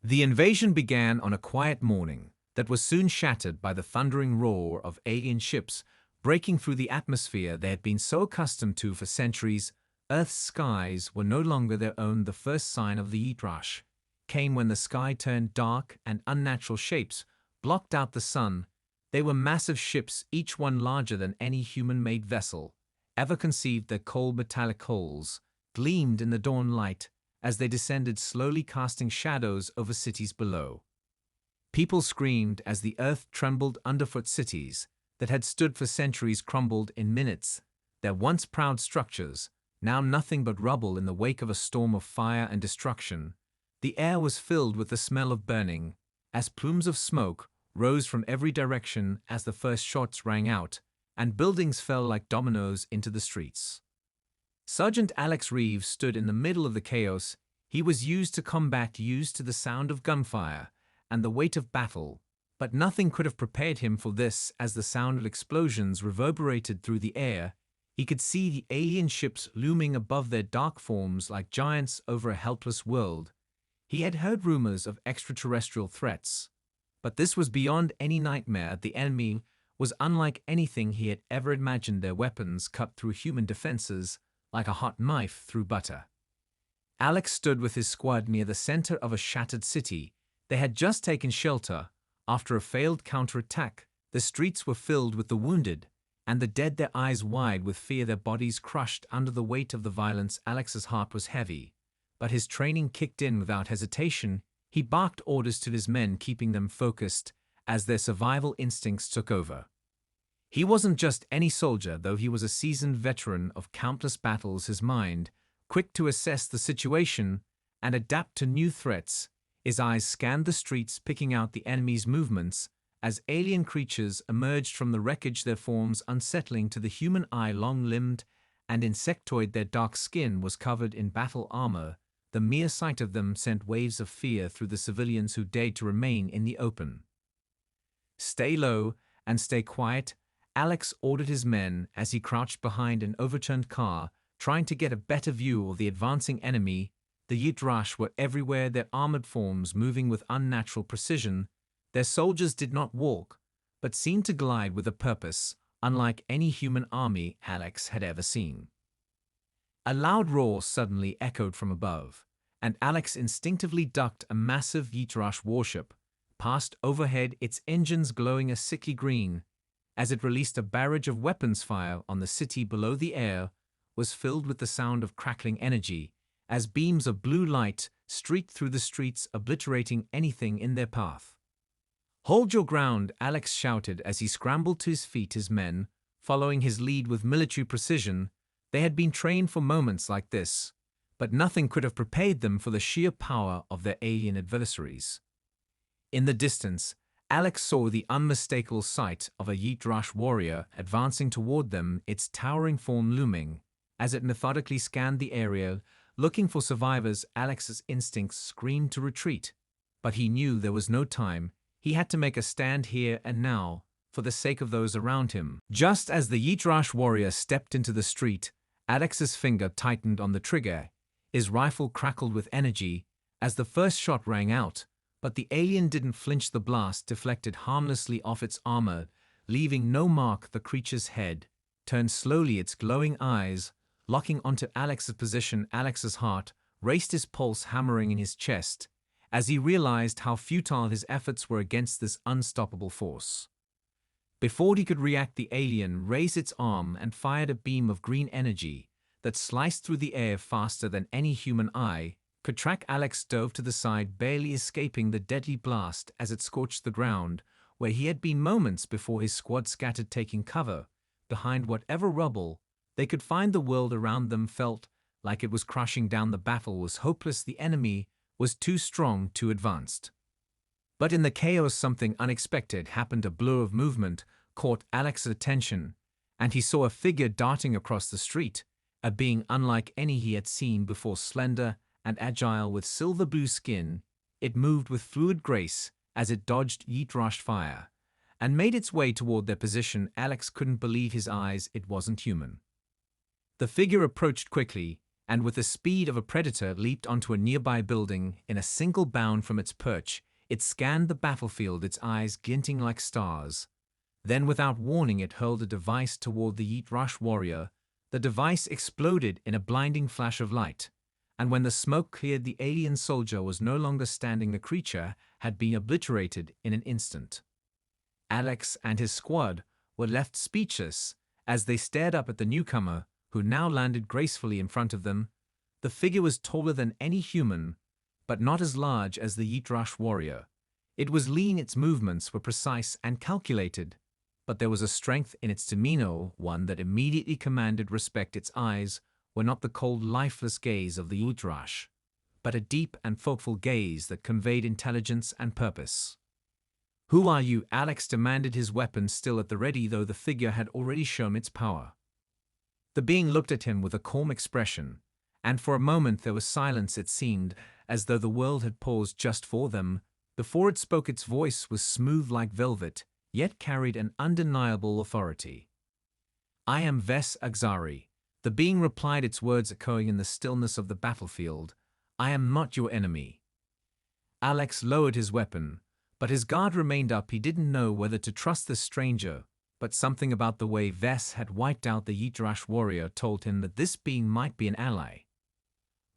The invasion began on a quiet morning that was soon shattered by the thundering roar of alien ships breaking through the atmosphere they had been so accustomed to for centuries. Earth's skies were no longer their own. The first sign of the heat rush came when the sky turned dark and unnatural shapes blocked out the sun. They were massive ships, each one larger than any human-made vessel ever conceived. Their cold metallic hulls gleamed in the dawn light as they descended slowly, casting shadows over cities below. People screamed as the earth trembled underfoot. Cities that had stood for centuries crumbled in minutes, their once proud structures now nothing but rubble in the wake of a storm of fire and destruction. The air was filled with the smell of burning, as plumes of smoke rose from every direction as the first shots rang out, and buildings fell like dominoes into the streets. Sergeant Alex Reeves stood in the middle of the chaos. He was used to combat, used to the sound of gunfire and the weight of battle, but nothing could have prepared him for this. As the sound of explosions reverberated through the air, he could see the alien ships looming above, their dark forms like giants over a helpless world. He had heard rumors of extraterrestrial threats, but this was beyond any nightmare. The enemy was unlike anything he had ever imagined. Their weapons cut through human defenses like a hot knife through butter. Alex stood with his squad near the center of a shattered city. They had just taken shelter after a failed counterattack. The streets were filled with the wounded and the dead, their eyes wide with fear, their bodies crushed under the weight of the violence. Alex's heart was heavy, but his training kicked in without hesitation. He barked orders to his men, keeping them focused as their survival instincts took over. He wasn't just any soldier, though he was a seasoned veteran of countless battles. His mind, quick to assess the situation and adapt to new threats, his eyes scanned the streets, picking out the enemy's movements as alien creatures emerged from the wreckage, their forms unsettling to the human eye, long-limbed and insectoid. Their dark skin was covered in battle armor. The mere sight of them sent waves of fear through the civilians who dared to remain in the open. "Stay low and stay quiet," Alex ordered his men as he crouched behind an overturned car, trying to get a better view of the advancing enemy. The Yitrash were everywhere, their armored forms moving with unnatural precision. Their soldiers did not walk, but seemed to glide with a purpose, unlike any human army Alex had ever seen. A loud roar suddenly echoed from above, and Alex instinctively ducked. A massive Yitrash warship passed overhead, its engines glowing a sickly green as it released a barrage of weapons fire on the city below. The air was filled with the sound of crackling energy as beams of blue light streaked through the streets, obliterating anything in their path. "Hold your ground," Alex shouted as he scrambled to his feet, his men following his lead with military precision. They had been trained for moments like this, but nothing could have prepared them for the sheer power of their alien adversaries. In the distance, Alex saw the unmistakable sight of a Yitrash warrior advancing toward them, its towering form looming as it methodically scanned the area, looking for survivors. Alex's instincts screamed to retreat, but he knew there was no time. He had to make a stand here and now, for the sake of those around him. Just as the Yitrash warrior stepped into the street, Alex's finger tightened on the trigger. His rifle crackled with energy as the first shot rang out, but the alien didn't flinch. The blast deflected harmlessly off its armor, leaving no mark. The creature's head turned slowly, its glowing eyes locking onto Alex's position. Alex's heart raced, his pulse hammering in his chest as he realized how futile his efforts were against this unstoppable force. Before he could react, the alien raised its arm and fired a beam of green energy that sliced through the air faster than any human eye could track. Alex dove to the side, barely escaping the deadly blast as it scorched the ground where he had been moments before. His squad scattered, taking cover behind whatever rubble they could find. The world around them felt like it was crashing down. The battle was hopeless. The enemy was too strong, too advanced. But in the chaos, something unexpected happened. A blur of movement caught Alex's attention, and he saw a figure darting across the street, a being unlike any he had seen before. Slender and agile with silver blue skin, it moved with fluid grace as it dodged Yitrash fire and made its way toward their position. Alex couldn't believe his eyes. It wasn't human. The figure approached quickly, and with the speed of a predator leaped onto a nearby building in a single bound from its perch. It scanned the battlefield, its eyes glinting like stars. Then, without warning, it hurled a device toward the Yeet-Rush warrior. The device exploded in a blinding flash of light, and when the smoke cleared, the alien soldier was no longer standing. The creature had been obliterated in an instant. Alex and his squad were left speechless as they stared up at the newcomer, who now landed gracefully in front of them. The figure was taller than any human, but not as large as the Yeet-Rush warrior. It was lean, its movements were precise and calculated, but there was a strength in its demeanor, one that immediately commanded respect. Its eyes were not the cold, lifeless gaze of the Yeet-Rush, but a deep and thoughtful gaze that conveyed intelligence and purpose. "Who are you?" Alex demanded, his weapon still at the ready, though the figure had already shown its power. The being looked at him with a calm expression, and for a moment there was silence. It seemed as though the world had paused just for them. Before it spoke, its voice was smooth like velvet, yet carried an undeniable authority. "I am Ves Agzari," the being replied, its words echoing in the stillness of the battlefield. "I am not your enemy." Alex lowered his weapon, but his guard remained up. He didn't know whether to trust this stranger, but something about the way Ves had wiped out the Yeet-Rush warrior told him that this being might be an ally.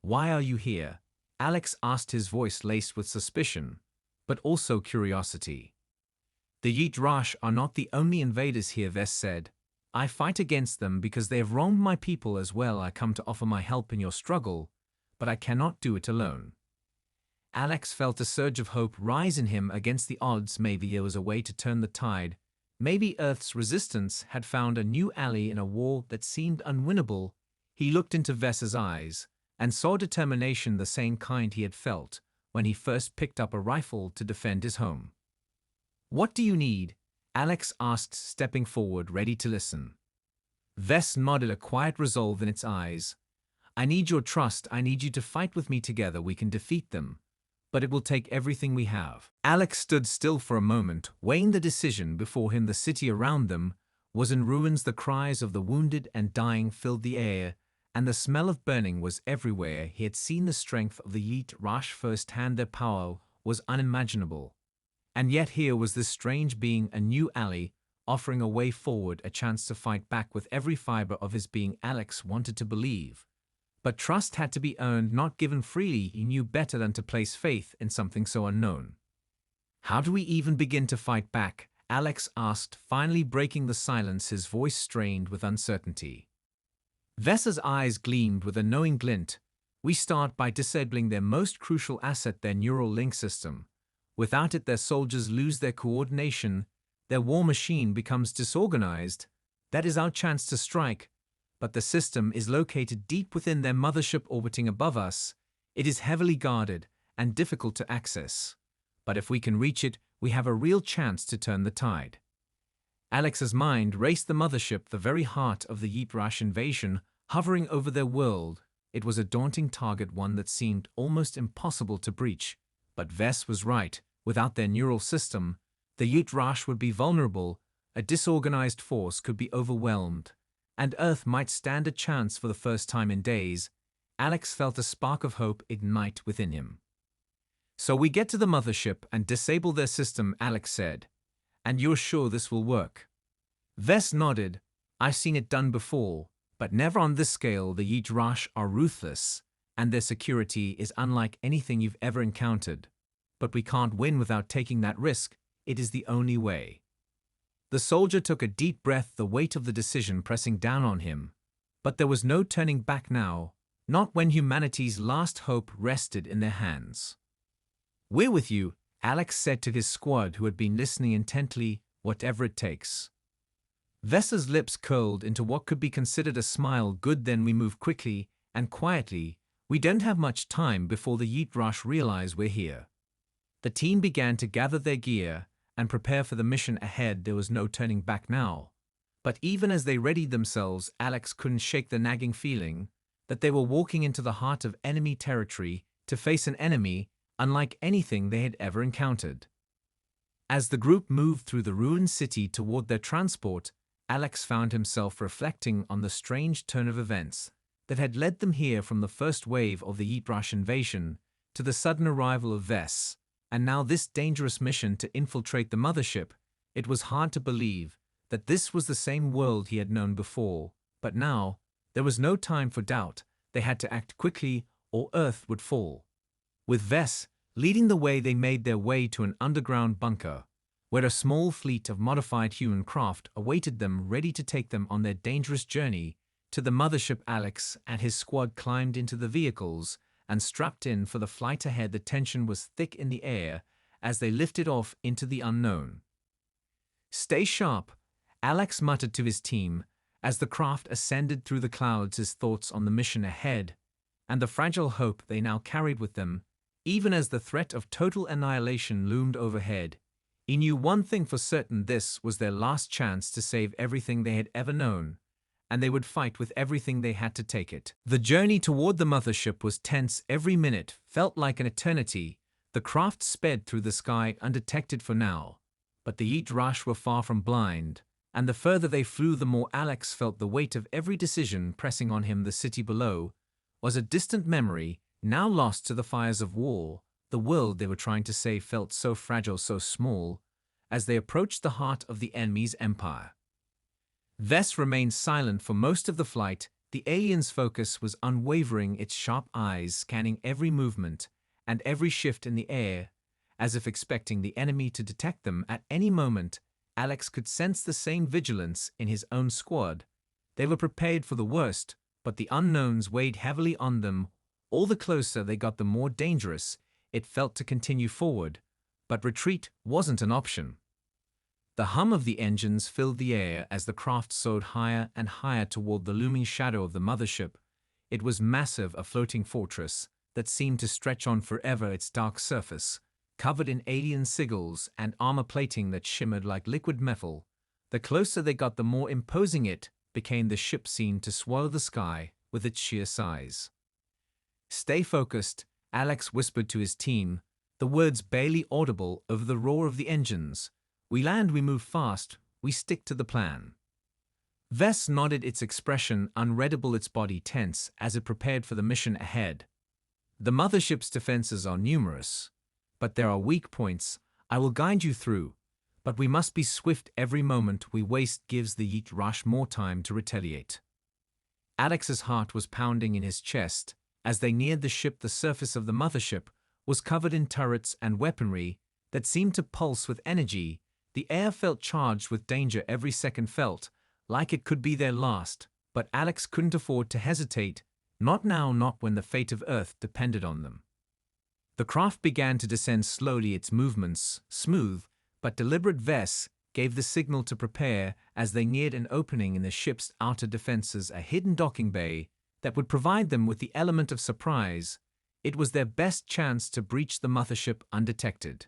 "Why are you here?" Alex asked, his voice laced with suspicion, but also curiosity. "The Yeet-Rush are not the only invaders here," Ves said. "I fight against them because they have wronged my people as well. I come to offer my help in your struggle, but I cannot do it alone." Alex felt a surge of hope rise in him against the odds. Maybe there was a way to turn the tide. Maybe Earth's resistance had found a new ally in a war that seemed unwinnable. He looked into Ves's eyes and saw determination, the same kind he had felt when he first picked up a rifle to defend his home. "What do you need?" Alex asked, stepping forward, ready to listen. Ves nodded, a quiet resolve in its eyes. "I need your trust. I need you to fight with me. Together we can defeat them, but it will take everything we have." Alex stood still for a moment, weighing the decision before him. The city around them was in ruins. The cries of the wounded and dying filled the air, and the smell of burning was everywhere. He had seen the strength of the Yeet-Rush firsthand. Their power was unimaginable. And yet here was this strange being, a new ally, offering a way forward, a chance to fight back. With every fiber of his being, Alex wanted to believe. But trust had to be earned, not given freely. He knew better than to place faith in something so unknown. "How do we even begin to fight back?" Alex asked, finally breaking the silence, his voice strained with uncertainty. Ves's eyes gleamed with a knowing glint. "We start by disabling their most crucial asset, their neural link system. Without it, their soldiers lose their coordination. Their war machine becomes disorganized. That is our chance to strike. But the system is located deep within their mothership, orbiting above us. It is heavily guarded and difficult to access. But if we can reach it, we have a real chance to turn the tide." Alex's mind raced. The mothership, the very heart of the Yeet-Rush invasion, hovering over their world. It was a daunting target, one that seemed almost impossible to breach. But Ves was right. Without their neural system, the Yeet-Rush would be vulnerable. A disorganized force could be overwhelmed, and Earth might stand a chance. For the first time in days, Alex felt a spark of hope ignite within him. "So we get to the mothership and disable their system," Alex said. "And you're sure this will work?" Ves nodded. "I've seen it done before, but never on this scale. The Yeet-Rush are ruthless, and their security is unlike anything you've ever encountered. But we can't win without taking that risk. It is the only way." The soldier took a deep breath, the weight of the decision pressing down on him. But there was no turning back now, not when humanity's last hope rested in their hands. "We're with you," Alex said to his squad, who had been listening intently. "Whatever it takes." Ves's lips curled into what could be considered a smile. "Good, then we move quickly and quietly. We don't have much time before the Yeet-Rush realize we're here." The team began to gather their gear and prepare for the mission ahead. There was no turning back now. But even as they readied themselves, Alex couldn't shake the nagging feeling that they were walking into the heart of enemy territory, to face an enemy unlike anything they had ever encountered. As the group moved through the ruined city toward their transport, Alex found himself reflecting on the strange turn of events. that had led them here from the first wave of the Yeet invasion to the sudden arrival of Vess, and now this dangerous mission to infiltrate the mothership. It was hard to believe that this was the same world he had known before, but now there was no time for doubt. They had to act quickly or Earth would fall. With Vess leading the way, they made their way to an underground bunker, where a small fleet of modified human craft awaited them, ready to take them on their dangerous journey to the mothership. Alex and his squad climbed into the vehicles and strapped in for the flight ahead. The tension was thick in the air as they lifted off into the unknown. "Stay sharp," Alex muttered to his team as the craft ascended through the clouds, his thoughts on the mission ahead and the fragile hope they now carried with them. Even as the threat of total annihilation loomed overhead, he knew one thing for certain: this was their last chance to save everything they had ever known, and they would fight with everything they had to take it. The journey toward the mothership was tense. Every minute felt like an eternity. The craft sped through the sky undetected for now, but the Yeet were far from blind, and the further they flew, the more Alex felt the weight of every decision pressing on him. The city below was a distant memory, now lost to the fires of war. The world they were trying to save felt so fragile, so small, as they approached the heart of the enemy's empire. Vess remained silent for most of the flight. The alien's focus was unwavering, its sharp eyes scanning every movement and every shift in the air, as if expecting the enemy to detect them at any moment. Alex could sense the same vigilance in his own squad. They were prepared for the worst, but the unknowns weighed heavily on them. All the closer they got, the more dangerous it felt to continue forward, but retreat wasn't an option. The hum of the engines filled the air as the craft soared higher and higher toward the looming shadow of the mothership. It was massive, a floating fortress that seemed to stretch on forever, its dark surface covered in alien sigils and armor plating that shimmered like liquid metal. The closer they got, the more imposing it became. The ship seemed to swallow the sky with its sheer size. "Stay focused," Alex whispered to his team, the words barely audible over the roar of the engines. "We land, we move fast, we stick to the plan." Vess nodded, its expression unreadable, its body tense as it prepared for the mission ahead. "The mothership's defenses are numerous, but there are weak points. I will guide you through, but we must be swift. Every moment we waste gives the Yeet more time to retaliate." Alex's heart was pounding in his chest as they neared the ship. The surface of the mothership was covered in turrets and weaponry that seemed to pulse with energy. The air felt charged with danger. Every second felt like it could be their last, but Alex couldn't afford to hesitate. Not now, not when the fate of Earth depended on them. The craft began to descend slowly, its movements smooth but deliberate. Vess gave the signal to prepare as they neared an opening in the ship's outer defenses, a hidden docking bay that would provide them with the element of surprise. It was their best chance to breach the mothership undetected.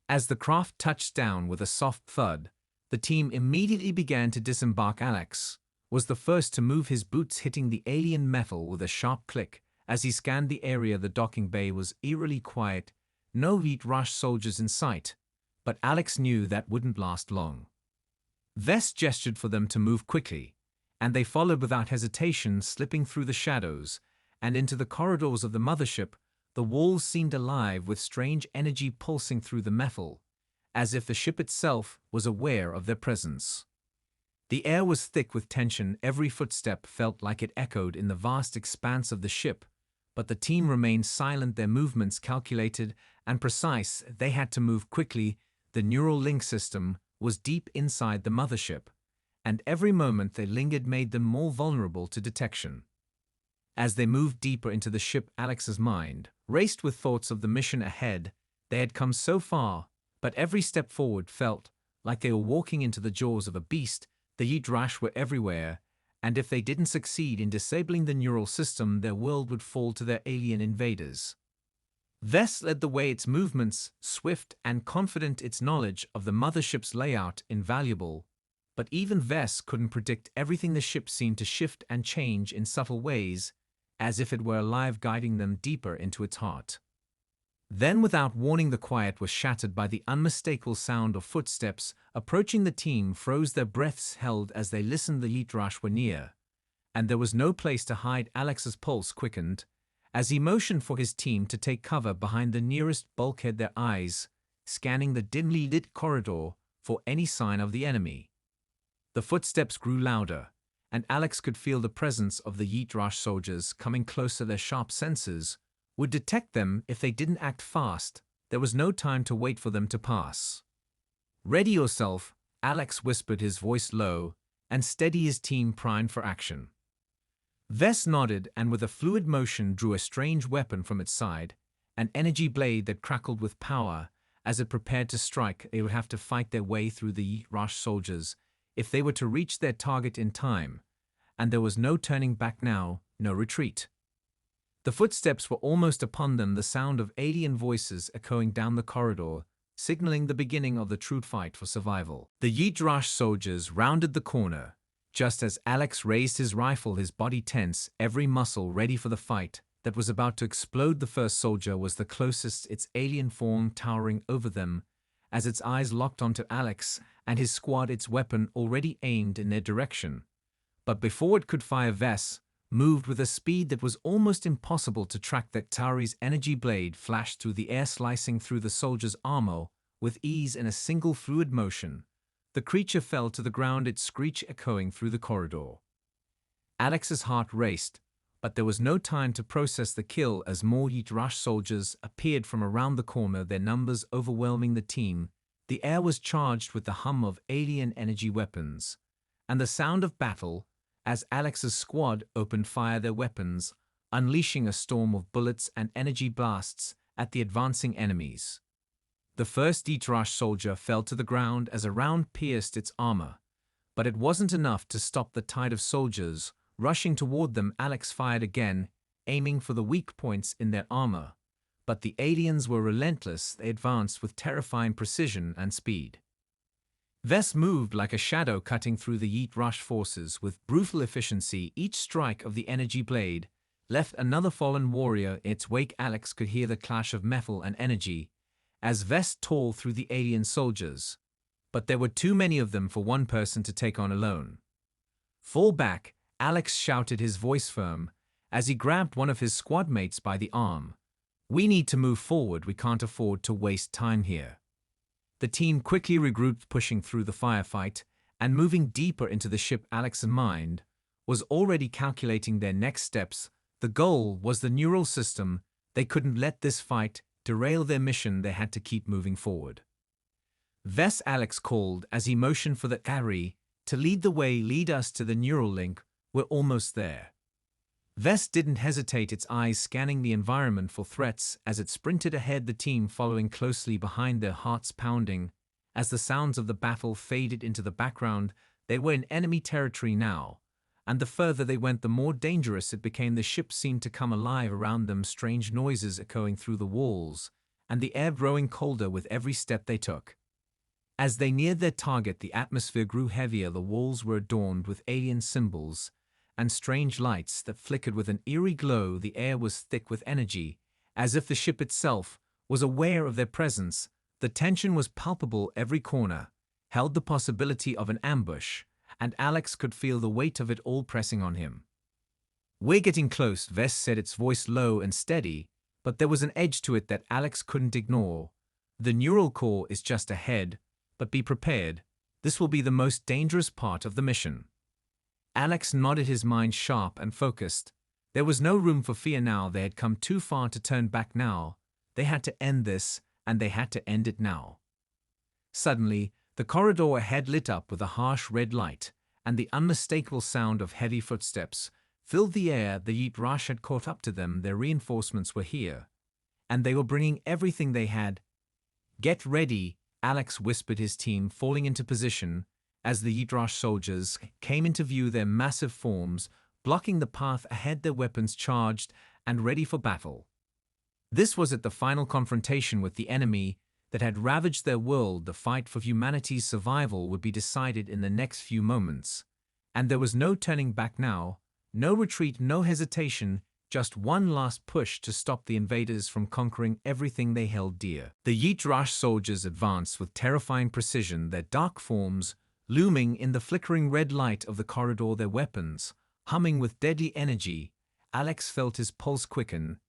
As the craft touched down with a soft thud, the team immediately began to disembark. Alex was the first to move, his boots hitting the alien metal with a sharp click. As he scanned the area, the docking bay was eerily quiet. No Yeet soldiers in sight, but Alex knew that wouldn't last long. Vess gestured for them to move quickly, and they followed without hesitation, slipping through the shadows and into the corridors of the mothership. The walls seemed alive with strange energy pulsing through the metal, as if the ship itself was aware of their presence. The air was thick with tension. Every footstep felt like it echoed in the vast expanse of the ship, but the team remained silent, their movements calculated and precise. They had to move quickly. The neural link system was deep inside the mothership, and every moment they lingered made them more vulnerable to detection. As they moved deeper into the ship, Alex's mind raced with thoughts of the mission ahead. They had come so far, but every step forward felt like they were walking into the jaws of a beast. The Yeet were everywhere, and if they didn't succeed in disabling the neural system, their world would fall to their alien invaders. Vess led the way, its movements swift and confident, its knowledge of the mothership's layout invaluable. But even Vess couldn't predict everything. The ship seemed to shift and change in subtle ways, as if it were alive, guiding them deeper into its heart. Then, without warning, the quiet was shattered by the unmistakable sound of footsteps approaching. The team froze, their breaths held as they listened. The Yeet were near, and there was no place to hide. Alex's pulse quickened as he motioned for his team to take cover behind the nearest bulkhead, their eyes scanning the dimly lit corridor for any sign of the enemy. The footsteps grew louder, and Alex could feel the presence of the Yeet-Rush soldiers coming closer. Their sharp senses would detect them if they didn't act fast. There was no time to wait for them to pass. "Ready yourself," Alex whispered, his voice low and steady. His team primed for action. Vess nodded and with a fluid motion drew a strange weapon from its side, an energy blade that crackled with power. As it prepared to strike, they would have to fight their way through the Yeet-Rush soldiers if they were to reach their target in time, and there was no turning back now, no retreat. The footsteps were almost upon them, the sound of alien voices echoing down the corridor, signaling the beginning of the true fight for survival. The Yeet-Rush soldiers rounded the corner. Just as Alex raised his rifle, his body tense, every muscle ready for the fight that was about to explode. The first soldier was the closest, its alien form towering over them. As its eyes locked onto Alex and his squad, its weapon already aimed in their direction. But before it could fire, Vess moved with a speed that was almost impossible to track. That Tauri's energy blade flashed through the air, slicing through the soldier's armor with ease in a single fluid motion. The creature fell to the ground, its screech echoing through the corridor. Alex's heart raced, but there was no time to process the kill as more Yeet-Rush soldiers appeared from around the corner, their numbers overwhelming the team. The air was charged with the hum of alien energy weapons and the sound of battle as Alex's squad opened fire, their weapons unleashing a storm of bullets and energy blasts at the advancing enemies. The first Yeet-Rush soldier fell to the ground as a round pierced its armor, but it wasn't enough to stop the tide of soldiers rushing toward them. Alex fired again, aiming for the weak points in their armor, but the aliens were relentless. They advanced with terrifying precision and speed. Vess moved like a shadow, cutting through the Yeet-Rush forces with brutal efficiency. Each strike of the energy blade left another fallen warrior in its wake. Alex could hear the clash of metal and energy as Vess tore through the alien soldiers, but there were too many of them for one person to take on alone. "Fall back," Alex shouted, his voice firm, as he grabbed one of his squad mates by the arm. "We need to move forward. We can't afford to waste time here." The team quickly regrouped, pushing through the firefight and moving deeper into the ship. Alex's mind was already calculating their next steps. The goal was the neural system. They couldn't let this fight derail their mission. They had to keep moving forward. "Vess," Alex called as he motioned for the Tauri to lead the way. "Lead us to the neural link. We're almost there." Vess didn't hesitate, its eyes scanning the environment for threats as it sprinted ahead, the team following closely behind, their hearts pounding. As the sounds of the battle faded into the background, they were in enemy territory now, and the further they went, the more dangerous it became. The ship seemed to come alive around them, strange noises echoing through the walls, and the air growing colder with every step they took. As they neared their target, the atmosphere grew heavier. The walls were adorned with alien symbols and strange lights that flickered with an eerie glow. The air was thick with energy, as if the ship itself was aware of their presence. The tension was palpable. Every corner held the possibility of an ambush, and Alex could feel the weight of it all pressing on him. "We're getting close," Vess said, its voice low and steady, but there was an edge to it that Alex couldn't ignore. "The neural core is just ahead, but be prepared. This will be the most dangerous part of the mission." Alex nodded, his mind sharp and focused. There was no room for fear now. They had come too far to turn back now. They had to end this, and they had to end it now. Suddenly, the corridor ahead lit up with a harsh red light, and the unmistakable sound of heavy footsteps filled the air. The Yeet-Rush had caught up to them. Their reinforcements were here, and they were bringing everything they had. "Get ready," Alex whispered, his team falling into position as the Yeet-Rush soldiers came into view, their massive forms blocking the path ahead, their weapons charged and ready for battle. This was it, the final confrontation with the enemy that had ravaged their world. The fight for humanity's survival would be decided in the next few moments, and there was no turning back now, no retreat, no hesitation, just one last push to stop the invaders from conquering everything they held dear. The Yeet-Rush soldiers advanced with terrifying precision, their dark forms looming in the flickering red light of the corridor, their weapons Humming with deadly energy, Alex felt his pulse quicken.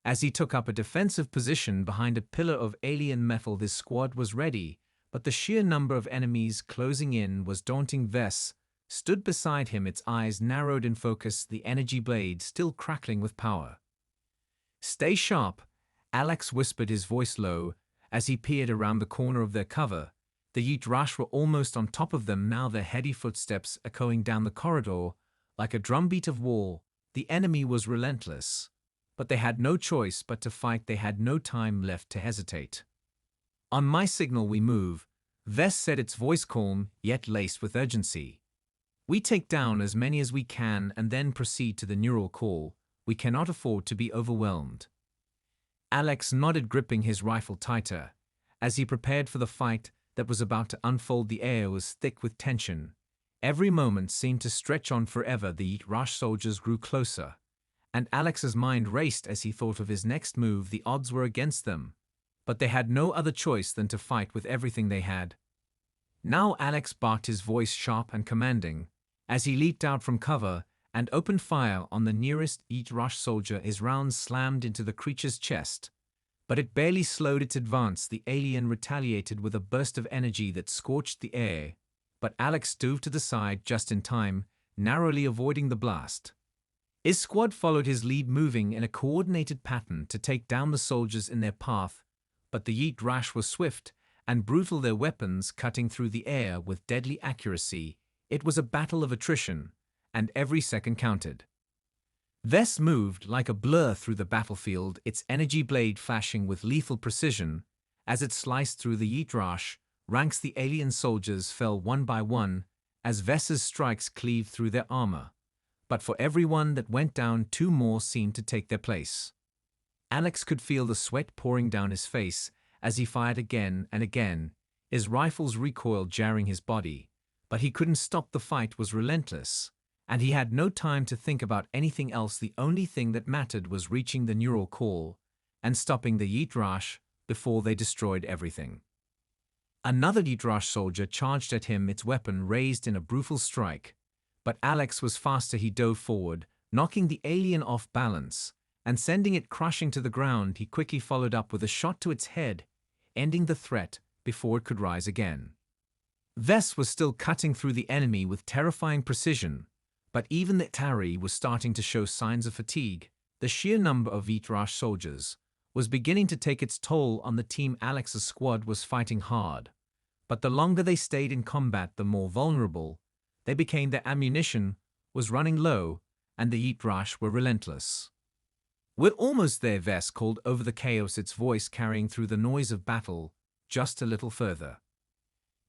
As he took up a defensive position behind a pillar of alien metal, his squad was ready, but the sheer number of enemies closing in was daunting. Vess stood beside him, its eyes narrowed in focus, the energy blade still crackling with power. "Stay sharp," Alex whispered, his voice low, as he peered around the corner of their cover. The Yitrash were almost on top of them now, their heavy footsteps echoing down the corridor like a drumbeat of war. The enemy was relentless, but they had no choice but to fight. They had no time left to hesitate. "On my signal we move," Vess said, its voice calm yet laced with urgency. "We take down as many as we can and then proceed to the neural call. We cannot afford to be overwhelmed." Alex nodded, gripping his rifle tighter. As he prepared for the fight that was about to unfold, the air was thick with tension. Every moment seemed to stretch on forever. The Yitrash soldiers grew closer, and Alex's mind raced as he thought of his next move. The odds were against them, but they had no other choice than to fight with everything they had. Now Alex barked, his voice sharp and commanding, as he leaped out from cover and opened fire on the nearest Yitrash soldier. His rounds slammed into the creature's chest, but it barely slowed its advance. The alien retaliated with a burst of energy that scorched the air, but Alex dove to the side just in time, narrowly avoiding the blast. His squad followed his lead, moving in a coordinated pattern to take down the soldiers in their path, but the Yitrash were swift and brutal, their weapons cutting through the air with deadly accuracy. It was a battle of attrition, and every second counted. Vess moved like a blur through the battlefield, its energy blade flashing with lethal precision. As it sliced through the Yitrash ranks, the alien soldiers fell one by one as Vess's strikes cleaved through their armor. But for every one that went down, two more seemed to take their place. Alex could feel the sweat pouring down his face as he fired again and again, his rifle's recoil jarring his body. But he couldn't stop. The fight was relentless, and he had no time to think about anything else. The only thing that mattered was reaching the neural core and stopping the Yitrash before they destroyed everything. Another Yitrash soldier charged at him, its weapon raised in a brutal strike. But Alex was faster. He dove forward, knocking the alien off balance and sending it crashing to the ground. He quickly followed up with a shot to its head, ending the threat before it could rise again. Vess was still cutting through the enemy with terrifying precision, but even the Tari was starting to show signs of fatigue. The sheer number of Yitrash soldiers was beginning to take its toll on the team. Alex's squad was fighting hard, but the longer they stayed in combat, the more vulnerable they became. Their ammunition was running low, and the Yitrash were relentless. "We're almost there," Vess called over the chaos, its voice carrying through the noise of battle. "Just a little further."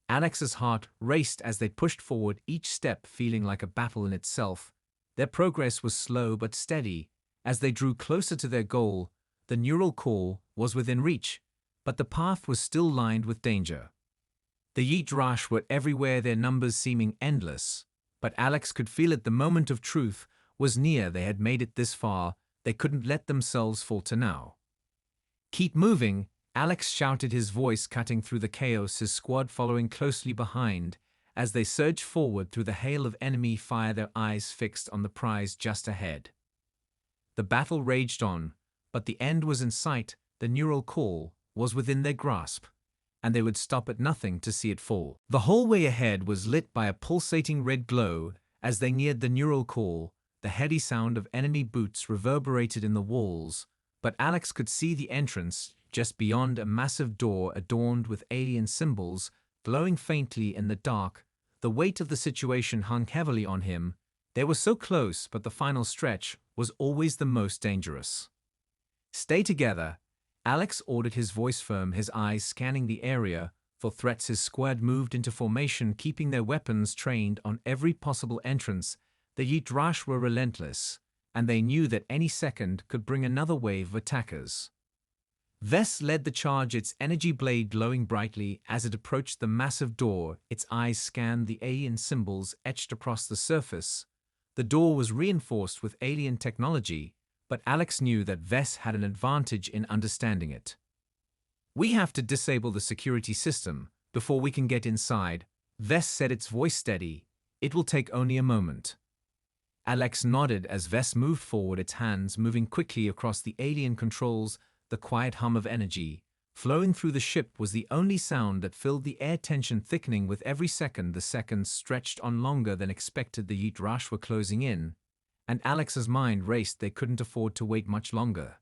Alex's heart raced as they pushed forward, each step feeling like a battle in itself. Their progress was slow but steady. As they drew closer to their goal, the neural core was within reach, but the path was still lined with danger. The Yitrash were everywhere, their numbers seeming endless, but Alex could feel it. The moment of truth was near. They had made it this far. They couldn't let themselves falter now. "Keep moving," Alex shouted, his voice cutting through the chaos, his squad following closely behind as they surged forward through the hail of enemy fire, their eyes fixed on the prize just ahead. The battle raged on, but the end was in sight. The neural core was within their grasp, and they would stop at nothing to see it fall. The hallway ahead was lit by a pulsating red glow. As they neared the neural core, the heady sound of enemy boots reverberated in the walls, but Alex could see the entrance just beyond, a massive door adorned with alien symbols glowing faintly in the dark. The weight of the situation hung heavily on him. They were so close, but the final stretch was always the most dangerous. "Stay together," Alex ordered, his voice firm, his eyes scanning the area for threats. His squad moved into formation, keeping their weapons trained on every possible entrance. The Yitrash were relentless, and they knew that any second could bring another wave of attackers. Vess led the charge, its energy blade glowing brightly as it approached the massive door. Its eyes scanned the alien symbols etched across the surface. The door was reinforced with alien technology, but Alex knew that Vess had an advantage in understanding it. "We have to disable the security system before we can get inside," Vess said, its voice steady. "It will take only a moment." Alex nodded as Vess moved forward, its hands moving quickly across the alien controls. The quiet hum of energy flowing through the ship was the only sound that filled the air, tension thickening with every second. The seconds stretched on longer than expected. The Yeet Rush were closing in, and Alex's mind raced. They couldn't afford to wait much longer.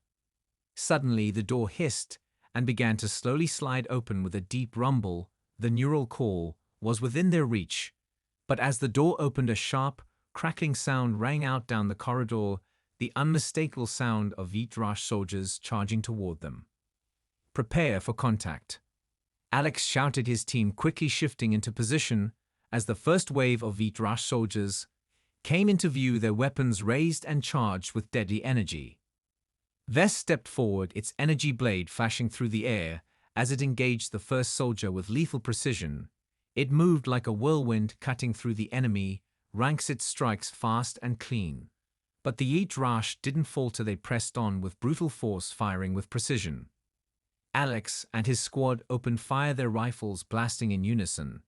Suddenly, the door hissed and began to slowly slide open with a deep rumble. The neural core was within their reach, but as the door opened, a sharp, crackling sound rang out down the corridor, the unmistakable sound of Yeet Rush soldiers charging toward them. "Prepare for contact," Alex shouted, his team quickly shifting into position as the first wave of Yeet Rush soldiers came into view, their weapons raised and charged with deadly energy. Vess stepped forward, its energy blade flashing through the air as it engaged the first soldier with lethal precision. It moved like a whirlwind, cutting through the enemy ranks, its strikes fast and clean. But the Yeet Rush didn't falter. They pressed on with brutal force, firing with precision. Alex and his squad opened fire, their rifles blasting in unison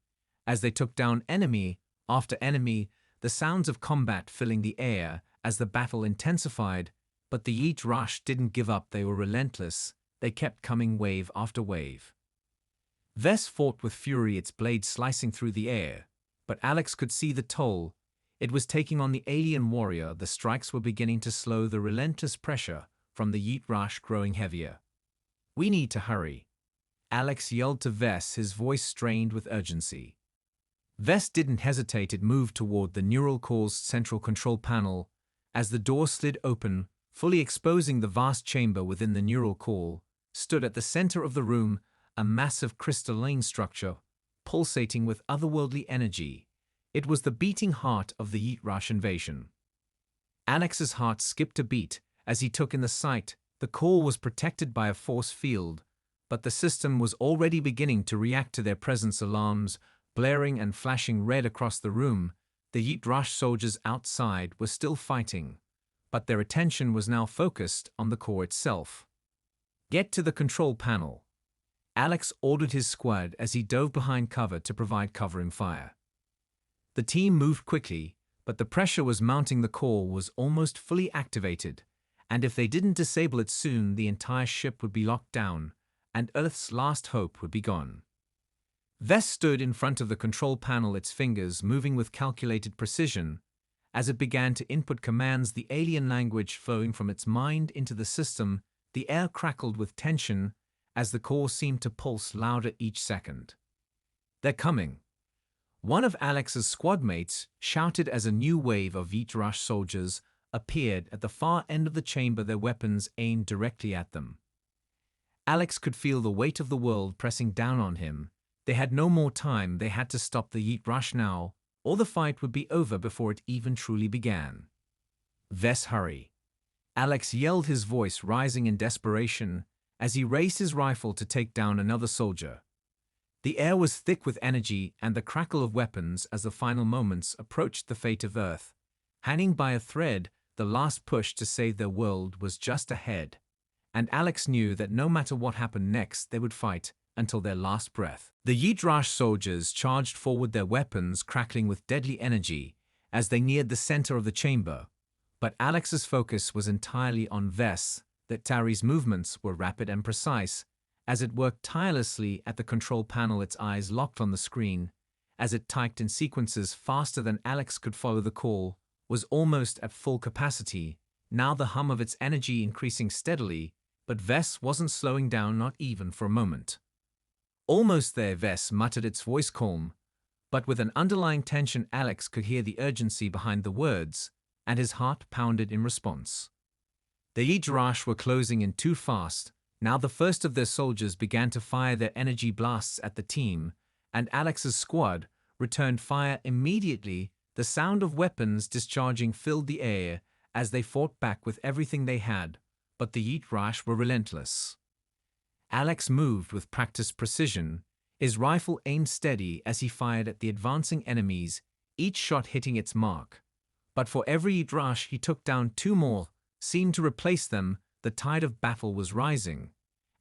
as they took down enemy after enemy, the sounds of combat filling the air as the battle intensified. But the Yeet Rush didn't give up. They were relentless. They kept coming, wave after wave. Vess fought with fury, its blade slicing through the air, but Alex could see the toll it was taking on the alien warrior. The strikes were beginning to slow, the relentless pressure from the Yeet Rush growing heavier. "We need to hurry," Alex yelled to Vess, his voice strained with urgency. Vess didn't hesitate. It moved toward the neural core's central control panel as the door slid open, fully exposing the vast chamber within. The neural core stood at the center of the room, a massive crystalline structure pulsating with otherworldly energy. It was the beating heart of the Yeet Rush invasion. Alex's heart skipped a beat as he took in the sight. The core was protected by a force field, but the system was already beginning to react to their presence, alarms blaring and flashing red across the room. The Yeet Rush soldiers outside were still fighting, but their attention was now focused on the core itself. "Get to the control panel," Alex ordered his squad as he dove behind cover to provide covering fire. The team moved quickly, but the pressure was mounting. The core was almost fully activated, and if they didn't disable it soon, the entire ship would be locked down, and Earth's last hope would be gone. Vess stood in front of the control panel, its fingers moving with calculated precision as it began to input commands, the alien language flowing from its mind into the system. The air crackled with tension as the core seemed to pulse louder each second. "They're coming," one of Alex's squad mates shouted as a new wave of Yeet Rush soldiers appeared at the far end of the chamber, their weapons aimed directly at them. Alex could feel the weight of the world pressing down on him. They had no more time. They had to stop the Yeet Rush now, or the fight would be over before it even truly began. "Vess, hurry," Alex yelled, his voice rising in desperation as he raised his rifle to take down another soldier. The air was thick with energy and the crackle of weapons as the final moments approached. The fate of Earth, hanging by a thread, the last push to save their world was just ahead. And Alex knew that no matter what happened next, they would fight until their last breath. The Yeet Rush soldiers charged forward, their weapons crackling with deadly energy as they neared the center of the chamber. But Alex's focus was entirely on Vess. That Tari's movements were rapid and precise as it worked tirelessly at the control panel, its eyes locked on the screen as it typed in sequences faster than Alex could follow. The core was almost at full capacity, now the hum of its energy increasing steadily, but Vess wasn't slowing down, not even for a moment. "Almost there," Vess muttered, its voice calm, but with an underlying tension. Alex could hear the urgency behind the words, and his heart pounded in response. The Yeet Rush were closing in too fast. Now the first of their soldiers began to fire their energy blasts at the team, and Alex's squad returned fire immediately. The sound of weapons discharging filled the air as they fought back with everything they had, but the Yeet Rush were relentless. Alex moved with practiced precision, his rifle aimed steady as he fired at the advancing enemies, each shot hitting its mark. But for every Yeet Rush he took down, two more seemed to replace them. The tide of battle was rising,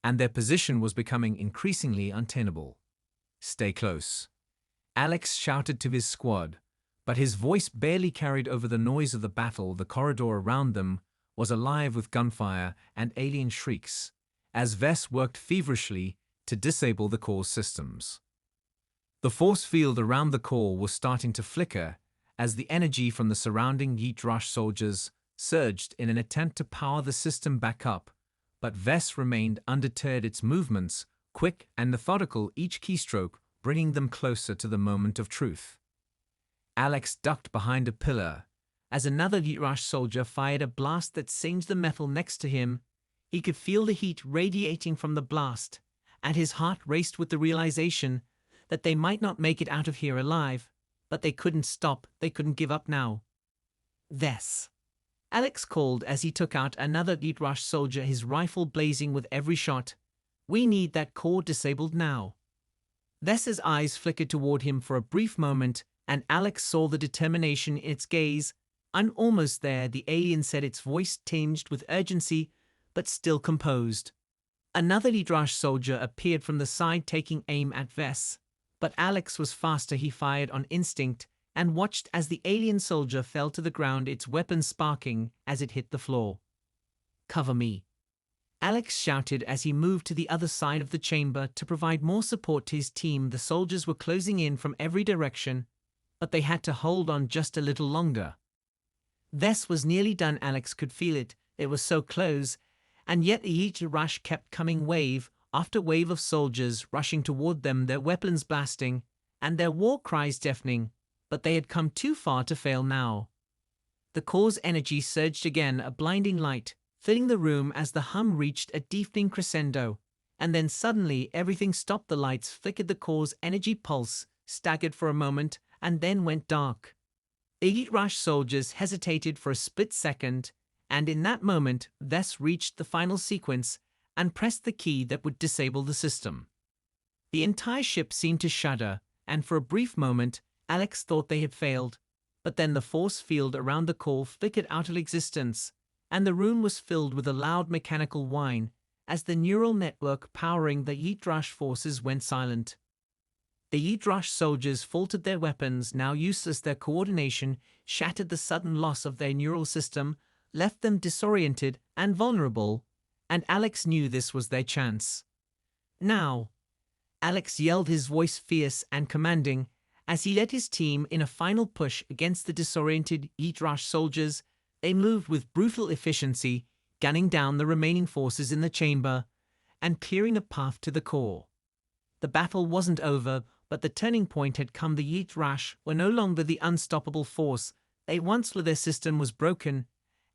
and their position was becoming increasingly untenable. "Stay close," Alex shouted to his squad, But his voice barely carried over the noise of the battle. The corridor around them was alive with gunfire and alien shrieks, as Vess worked feverishly to disable the core's systems. The force field around the core was starting to flicker as the energy from the surrounding Yeet Rush soldiers surged in an attempt to power the system back up, but Vess remained undeterred, its movements quick and methodical, each keystroke bringing them closer to the moment of truth. Alex ducked behind a pillar as another Yeet Rush soldier fired a blast that singed the metal next to him. He could feel the heat radiating from the blast, and his heart raced with the realization that they might not make it out of here alive, but they couldn't stop, they couldn't give up now. Vess, Alex called as he took out another Yeet Rush soldier, his rifle blazing with every shot. We need that core disabled now. Vess's eyes flickered toward him for a brief moment, and Alex saw the determination in its gaze. I'm almost there, the alien said, its voice tinged with urgency, but still composed. Another Yeet Rush soldier appeared from the side, taking aim at Vess, but Alex was faster. He fired on instinct and watched as the alien soldier fell to the ground, its weapon sparking as it hit the floor. Cover me, Alex shouted as he moved to the other side of the chamber to provide more support to his team. The soldiers were closing in from every direction, but they had to hold on just a little longer. Vess was nearly done. Alex could feel it. It was so close, and yet the Yeet Rush kept coming, wave after wave of soldiers rushing toward them, their weapons blasting and their war cries deafening, but they had come too far to fail now. The core's energy surged again, a blinding light filling the room as the hum reached a deepening crescendo, and then suddenly everything stopped. The lights flickered, the core's energy pulse staggered for a moment and then went dark. The Yeet Rush soldiers hesitated for a split second, and in that moment Vess reached the final sequence and pressed the key that would disable the system. The entire ship seemed to shudder, and for a brief moment Alex thought they had failed, but then the force field around the core flickered out of existence, and the room was filled with a loud mechanical whine as the neural network powering the Yeet Rush forces went silent. The Yeet Rush soldiers faltered, their weapons now useless, their coordination shattered. The sudden loss of their neural system left them disoriented and vulnerable, and Alex knew this was their chance. Now, Alex yelled, his voice fierce and commanding, as he led his team in a final push against the disoriented Yeet Rush soldiers. They moved with brutal efficiency, gunning down the remaining forces in the chamber and clearing a path to the core. The battle wasn't over, but the turning point had come. The Yeet Rush were no longer the unstoppable force they once were. Their system was broken,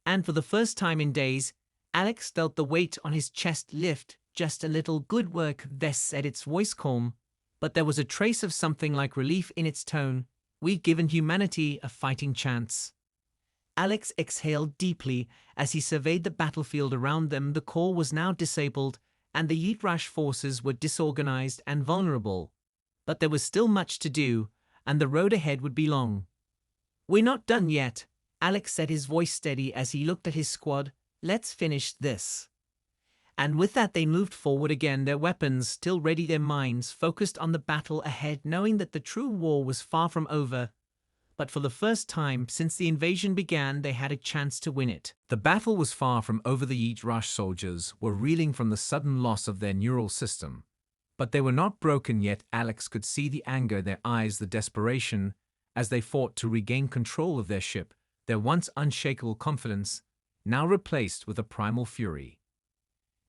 and for the first time in days, Alex felt the weight on his chest lift just a little. Good work, Vess said, its voice calm, but there was a trace of something like relief in its tone. We've given humanity a fighting chance. Alex exhaled deeply as he surveyed the battlefield around them. The core was now disabled, and the Yeet Rush forces were disorganized and vulnerable. But there was still much to do, and the road ahead would be long. We're not done yet, Alex said, his voice steady as he looked at his squad. Let's finish this. And with that they moved forward again, their weapons still ready, their minds focused on the battle ahead, knowing that the true war was far from over. But for the first time since the invasion began, they had a chance to win it. The battle was far from over. The Yeet Rush soldiers were reeling from the sudden loss of their neural system. But they were not broken yet. Alex could see the anger in their eyes, the desperation, as they fought to regain control of their ship, their once unshakable confidence, now replaced with a primal fury.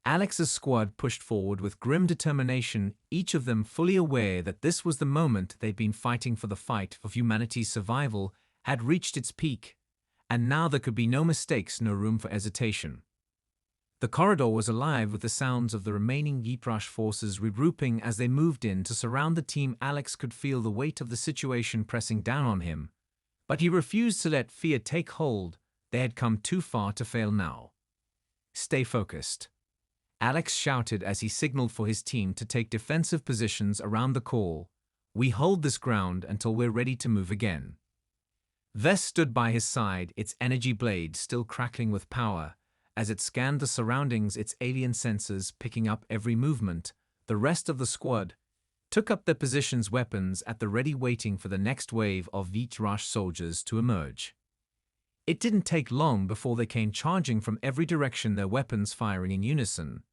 Alex's squad pushed forward with grim determination, each of them fully aware that this was the moment they'd been fighting for. The fight of humanity's survival had reached its peak, and now there could be no mistakes, no room for hesitation. The corridor was alive with the sounds of the remaining Yeet Rush forces regrouping as they moved in to surround the team. Alex could feel the weight of the situation pressing down on him, but he refused to let fear take hold. They had come too far to fail now. Stay focused, Alex shouted as he signaled for his team to take defensive positions around the core. We hold this ground until we're ready to move again. Vess stood by his side, its energy blade still crackling with power, as it scanned the surroundings, its alien sensors picking up every movement. The rest of the squad, took up their positions, weapons at the ready, waiting for the next wave of Vitra soldiers to emerge. It didn't take long before they came charging from every direction, their weapons firing in unison.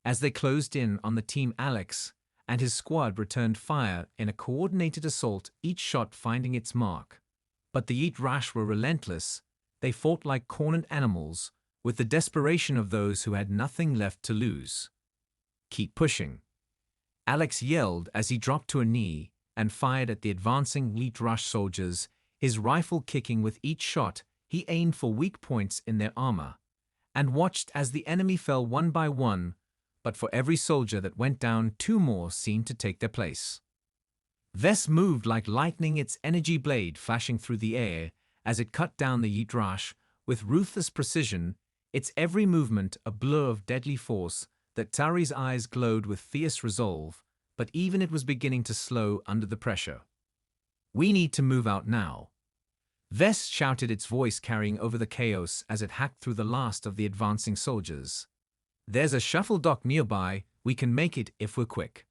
As they closed in on the team, Alex and his squad returned fire in a coordinated assault, each shot finding its mark. But the Yitrash were relentless. They fought like cornered animals, with the desperation of those who had nothing left to lose. "Keep pushing," Alex yelled as he dropped to a knee and fired at the advancing Yitrash soldiers, his rifle kicking with each shot. He aimed for weak points in their armor and watched as the enemy fell one by one, but for every soldier that went down, two more seemed to take their place. Ves moved like lightning, its energy blade flashing through the air as it cut down the Yitrash with ruthless precision, its every movement a blur of deadly force. That Tari's eyes glowed with fierce resolve, but even it was beginning to slow under the pressure. "We need to move out now," Ves shouted, its voice carrying over the chaos as it hacked through the last of the advancing soldiers. "There's a shuffle dock nearby, we can make it if we're quick."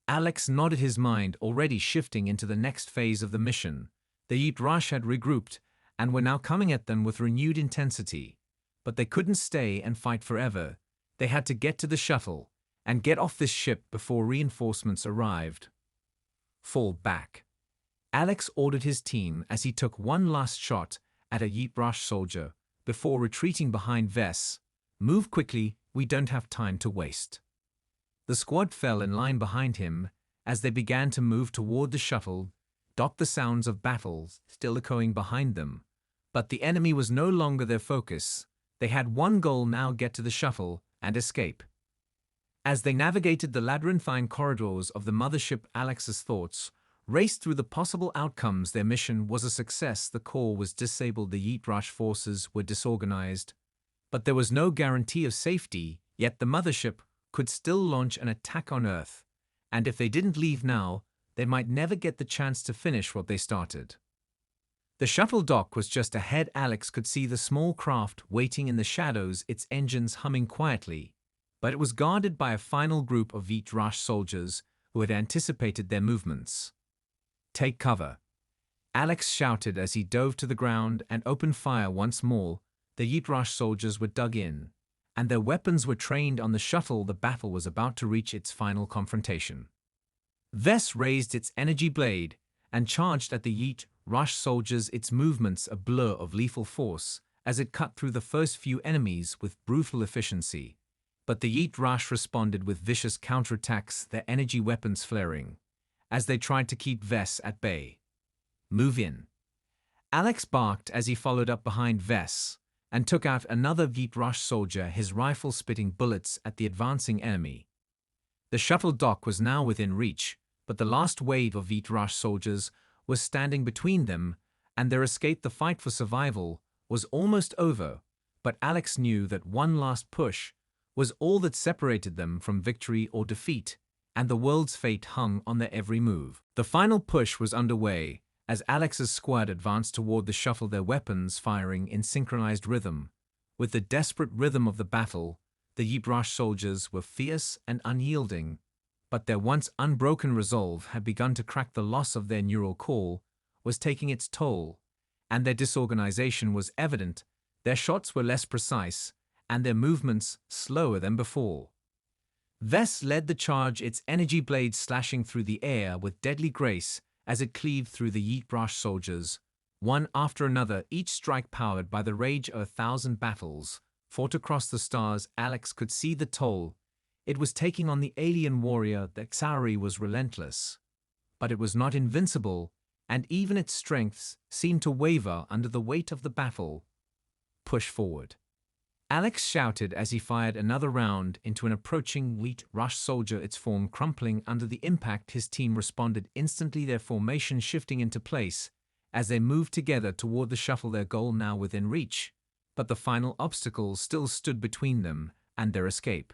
Alex nodded, his mind already shifting into the next phase of the mission. The Yitrash had regrouped and were now coming at them with renewed intensity. But they couldn't stay and fight forever. They had to get to the shuttle and get off this ship before reinforcements arrived. "Fall back," Alex ordered his team as he took one last shot at a Yitrash soldier before retreating behind Ves. "Move quickly, we don't have time to waste." The squad fell in line behind him as they began to move toward the shuttle dock, the sounds of battle still echoing behind them. But the enemy was no longer their focus. They had one goal now: get to the shuttle and escape. As they navigated the labyrinthine corridors of the mothership, Alex's thoughts raced through the possible outcomes. Their mission was a success. The core was disabled, the Yitrash forces were disorganized. But there was no guarantee of safety, yet the mothership could still launch an attack on Earth. And if they didn't leave now, they might never get the chance to finish what they started. The shuttle dock was just ahead. Alex could see the small craft waiting in the shadows, its engines humming quietly. But it was guarded by a final group of Yitrash soldiers who had anticipated their movements. "Take cover," Alex shouted as he dove to the ground and opened fire once more. The Yitrash soldiers were dug in, and their weapons were trained on the shuttle. The battle was about to reach its final confrontation. Ves raised its energy blade and charged at the Yitrash soldiers, its movements a blur of lethal force as it cut through the first few enemies with brutal efficiency. But the Yitrash responded with vicious counterattacks, their energy weapons flaring as they tried to keep Ves at bay. "Move in," Alex barked as he followed up behind Ves and took out another Yitrash soldier, his rifle spitting bullets at the advancing enemy. The shuttle dock was now within reach, but the last wave of Yitrash soldiers was standing between them and their escape. The fight for survival was almost over, but Alex knew that one last push was all that separated them from victory or defeat, and the world's fate hung on their every move. The final push was underway as Alex's squad advanced toward the shuttle, their weapons firing in synchronized rhythm. With the desperate rhythm of the battle, the Yitrash soldiers were fierce and unyielding, but their once unbroken resolve had begun to crack. The loss of their neural core was taking its toll, and their disorganization was evident. Their shots were less precise, and their movements slower than before. Ves led the charge, its energy blades slashing through the air with deadly grace as it cleaved through the Yitrash soldiers, one after another, each strike powered by the rage of 1,000 battles fought across the stars. Alex could see the toll it was taking on the alien warrior. The Xari was relentless, but it was not invincible, and even its strengths seemed to waver under the weight of the battle. "Push forward," Alex shouted as he fired another round into an approaching Yitrash soldier, its form crumpling under the impact. His team responded instantly, their formation shifting into place as they moved together toward the shuttle, their goal now within reach. But the final obstacle still stood between them and their escape.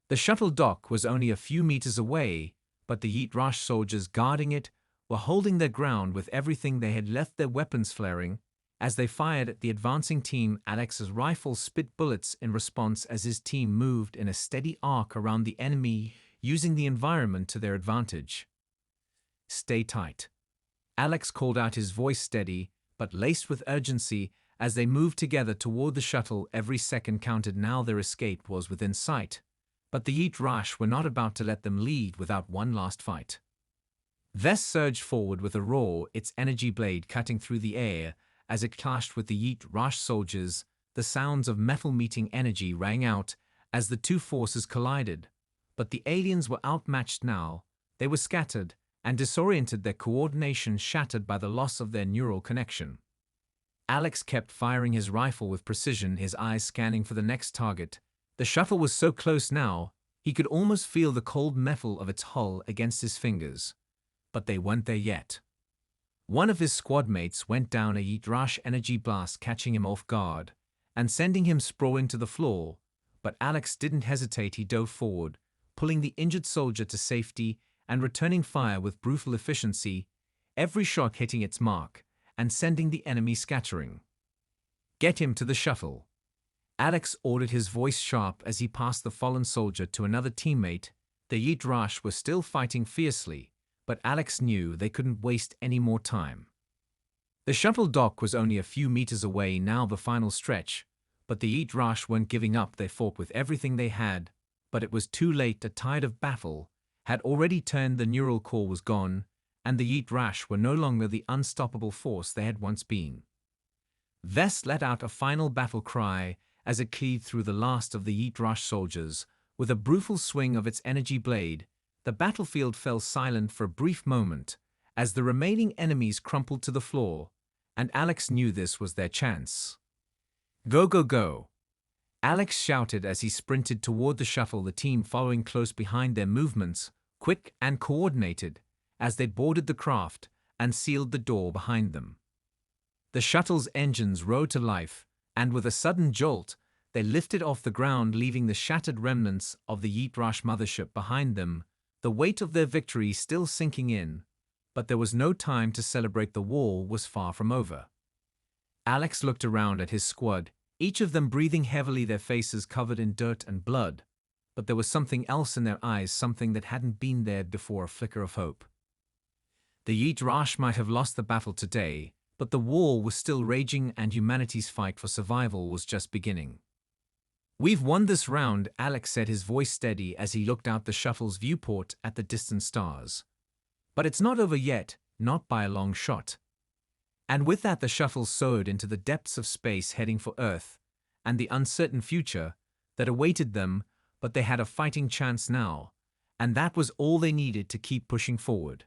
The shuttle dock was only a few meters away, but the Yitrash soldiers guarding it were holding their ground with everything they had left, their weapons flaring. As they fired at the advancing team, Alex's rifle spit bullets in response as his team moved in a steady arc around the enemy. using the environment to their advantage. Stay tight. Alex called out, his voice steady but laced with urgency as they moved together toward the shuttle. Every second counted now. Their escape was within sight, but the Yeet Rush were not about to let them lead without one last fight. Vess surged forward with a roar, its energy blade cutting through the air as it clashed with the Yeet Rush soldiers. The sounds of metal meeting energy rang out as the two forces collided, but the aliens were outmatched now. They were scattered and disoriented, their coordination shattered by the loss of their neural connection. Alex kept firing his rifle with precision, his eyes scanning for the next target. The shuttle was so close now, he could almost feel the cold metal of its hull against his fingers. But they weren't there yet. One of his squad mates went down, a Yeet Rush energy blast catching him off guard and sending him sprawling to the floor. But Alex didn't hesitate. He dove forward, pulling the injured soldier to safety and returning fire with brutal efficiency, every shot hitting its mark and sending the enemy scattering. "Get him to the shuttle," Alex ordered, his voice sharp as he passed the fallen soldier to another teammate. The Yeet Rush were still fighting fiercely, but Alex knew they couldn't waste any more time. The shuttle dock was only a few meters away now, the final stretch, but the Yeet Rush weren't giving up. They fought with everything they had, but it was too late. The tide of battle had already turned. The neural core was gone, and the Yeet Rush were no longer the unstoppable force they had once been. Vess let out a final battle cry as it cleaved through the last of the Yeet Rush soldiers. With a brutal swing of its energy blade, the battlefield fell silent for a brief moment as the remaining enemies crumpled to the floor, and Alex knew this was their chance. "Go, go, go!" Alex shouted as he sprinted toward the shuttle, the team following close behind, their movements quick and coordinated as they boarded the craft and sealed the door behind them. The shuttle's engines roared to life, and with a sudden jolt, they lifted off the ground, leaving the shattered remnants of the Yeet Rush mothership behind them, the weight of their victory still sinking in. But there was no time to celebrate. The war was far from over. Alex looked around at his squad, each of them breathing heavily, their faces covered in dirt and blood. But there was something else in their eyes, something that hadn't been there before, a flicker of hope. The Yeet Rush might have lost the battle today, but the war was still raging, and humanity's fight for survival was just beginning. "We've won this round," Alex said, his voice steady as he looked out the shuttle's viewport at the distant stars. "But it's not over yet, not by a long shot." And with that, the shuttle soared into the depths of space, heading for Earth and the uncertain future that awaited them. But they had a fighting chance now, and that was all they needed to keep pushing forward.